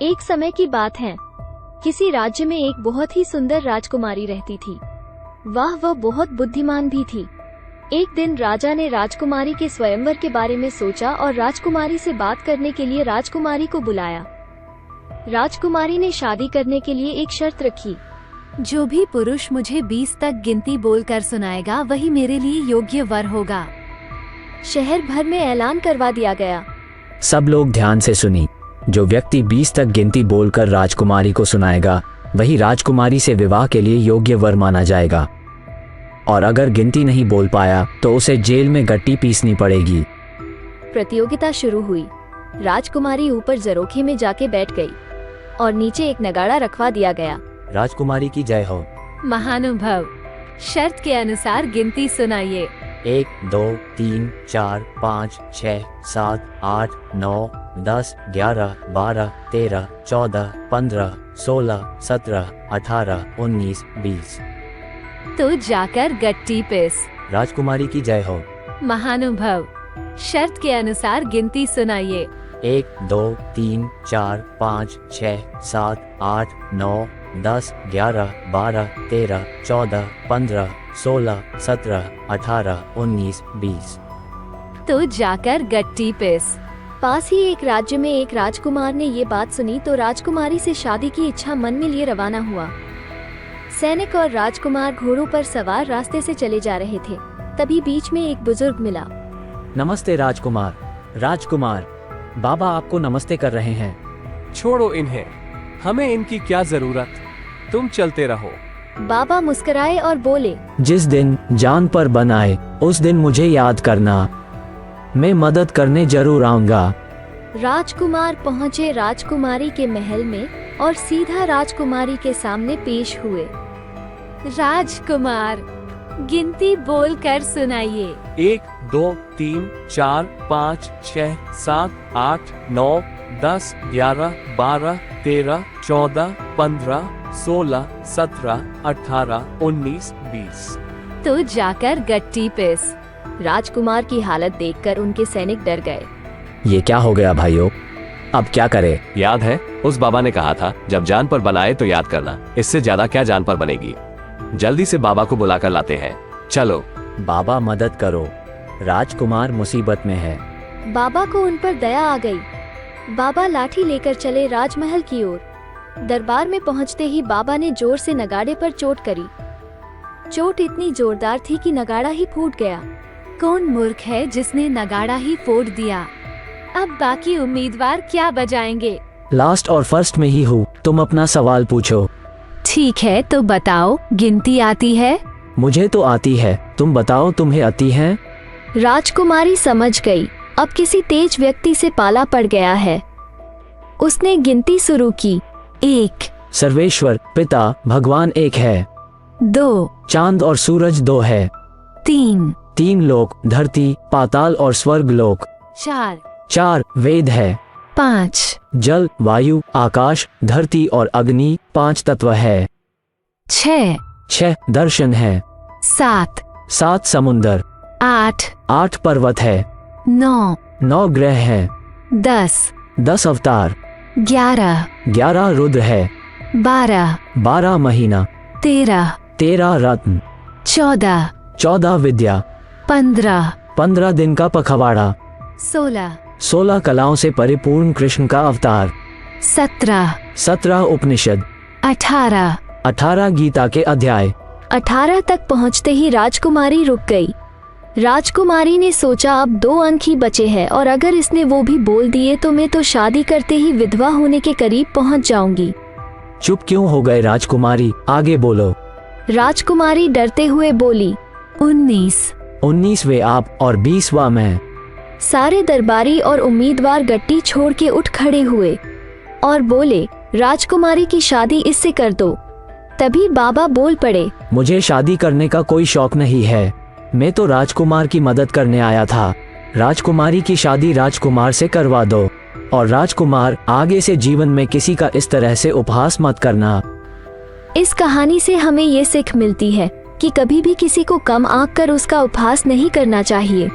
एक समय की बात है, किसी राज्य में एक बहुत ही सुंदर राजकुमारी रहती थी। वह बहुत बुद्धिमान भी थी। एक दिन राजा ने राजकुमारी के स्वयंवर के बारे में सोचा और राजकुमारी से बात करने के लिए राजकुमारी को बुलाया। राजकुमारी ने शादी करने के लिए एक शर्त रखी। जो भी पुरुष मुझे 20 तक गिनती बोलकर सुनाएगा वही मेरे लिए योग्य वर होगा। शहर भर में ऐलान करवा दिया गया। सब लोग ध्यान से सुनी। जो व्यक्ति 20 तक गिनती बोलकर राजकुमारी को सुनाएगा वही राजकुमारी से विवाह के लिए योग्य वर माना जाएगा, और अगर गिनती नहीं बोल पाया तो उसे जेल में गट्टी पीसनी पड़ेगी। प्रतियोगिता शुरू हुई। राजकुमारी ऊपर जरोखे में जाके बैठ गई और नीचे एक नगाड़ा रखवा दिया गया। राजकुमारी की जय हो। महानुभाव, शर्त के अनुसार गिनती सुनाइए। 1 2 3 4 5 6 7 8 9 10 11 12 13 14 15 16 17 18 19 20। तो जाकर गट्टी पीस। राजकुमारी की जय हो। महानुभाव, शर्त के अनुसार गिनती सुनाइए। 1 2 3 4 5 6 7 8 9 10 11 12 13 14 15 16 17 18 19 20। तो जाकर गट्टी पीस। पास ही एक राज्य में एक राजकुमार ने ये बात सुनी तो राजकुमारी से शादी की इच्छा मन में लिए रवाना हुआ। सैनिक और राजकुमार घोड़ों पर सवार रास्ते से चले जा रहे थे। तभी बीच में एक बुजुर्ग मिला। नमस्ते राजकुमार। राजकुमार, बाबा आपको नमस्ते कर रहे हैं। छोड़ो इन्हें, हमें इनकी क्या जरूरत, तुम चलते रहो। बाबा मुस्कुराए और बोले, जिस दिन जान पर बनाए उस दिन मुझे याद करना, मैं मदद करने जरूर आऊंगा। राजकुमार पहुँचे राजकुमारी के महल में और सीधा राजकुमारी के सामने पेश हुए। राजकुमार, गिनती बोलकर सुनाइए। 1 2 3 4 5 6 7 8 9 10 11 12 13 14 15 16 17 18 19 20। तो जाकर गट्टी पीस। राजकुमार की हालत देखकर उनके सैनिक डर गए। ये क्या हो गया भाइयों, अब क्या करें? याद है उस बाबा ने कहा था जब जान पर बनाए तो याद करना। इससे ज्यादा क्या जान पर बनेगी। जल्दी से बाबा को बुलाकर लाते हैं, चलो। बाबा मदद करो, राजकुमार मुसीबत में है। बाबा को उन पर दया आ गई। बाबा लाठी लेकर चले राजमहल की ओर। दरबार में पहुंचते ही बाबा ने जोर से नगाड़े पर चोट करी। चोट इतनी जोरदार थी कि नगाड़ा ही फूट गया। कौन मूर्ख है जिसने नगाड़ा ही फोड़ दिया। अब बाकी उम्मीदवार क्या बजाएंगे? लास्ट और फर्स्ट में ही हूँ, तुम अपना सवाल पूछो। ठीक है तो बताओ, गिनती आती है? मुझे तो आती है, तुम बताओ तुम्हें आती है? राजकुमारी समझ गई अब किसी तेज व्यक्ति से पाला पड़ गया है। उसने गिनती शुरू की। 1 सर्वेश्वर पिता भगवान एक है। 2 चांद और सूरज 2 है। 3 लोक, धरती, पाताल और स्वर्ग लोक। 4 वेद है। 5 जल, वायु, आकाश, धरती और अग्नि 5 तत्व है। 6 दर्शन है। 7 समुंदर। 8 पर्वत है। 9 ग्रह है। 10 अवतार। 11 रुद्र है। 12 महीना। 13 रत्न। 14 विद्या। 15 दिन का पखवाड़ा। 16 कलाओं से परिपूर्ण कृष्ण का अवतार। 17 उपनिषद। 18 गीता के अध्याय। 18 तक पहुंचते ही राजकुमारी रुक गई। राजकुमारी ने सोचा अब 2 अंक ही बचे हैं और अगर इसने वो भी बोल दिए तो मैं तो शादी करते ही विधवा होने के करीब पहुंच जाऊंगी। चुप क्यों हो गए राजकुमारी, आगे बोलो। राजकुमारी डरते हुए बोली, 19वें आप और 20वां मैं। सारे दरबारी और उम्मीदवार गट्टी छोड़ के उठ खड़े हुए और बोले, राजकुमारी की शादी इससे कर दो। तभी बाबा बोल पड़े, मुझे शादी करने का कोई शौक नहीं है, मैं तो राजकुमार की मदद करने आया था। राजकुमारी की शादी राजकुमार से करवा दो, और राजकुमार आगे से जीवन में किसी का इस तरह से उपहास मत करना। इस कहानी से हमें ये सीख मिलती है कि कभी भी किसी को कम आंक कर उसका उपहास नहीं करना चाहिए।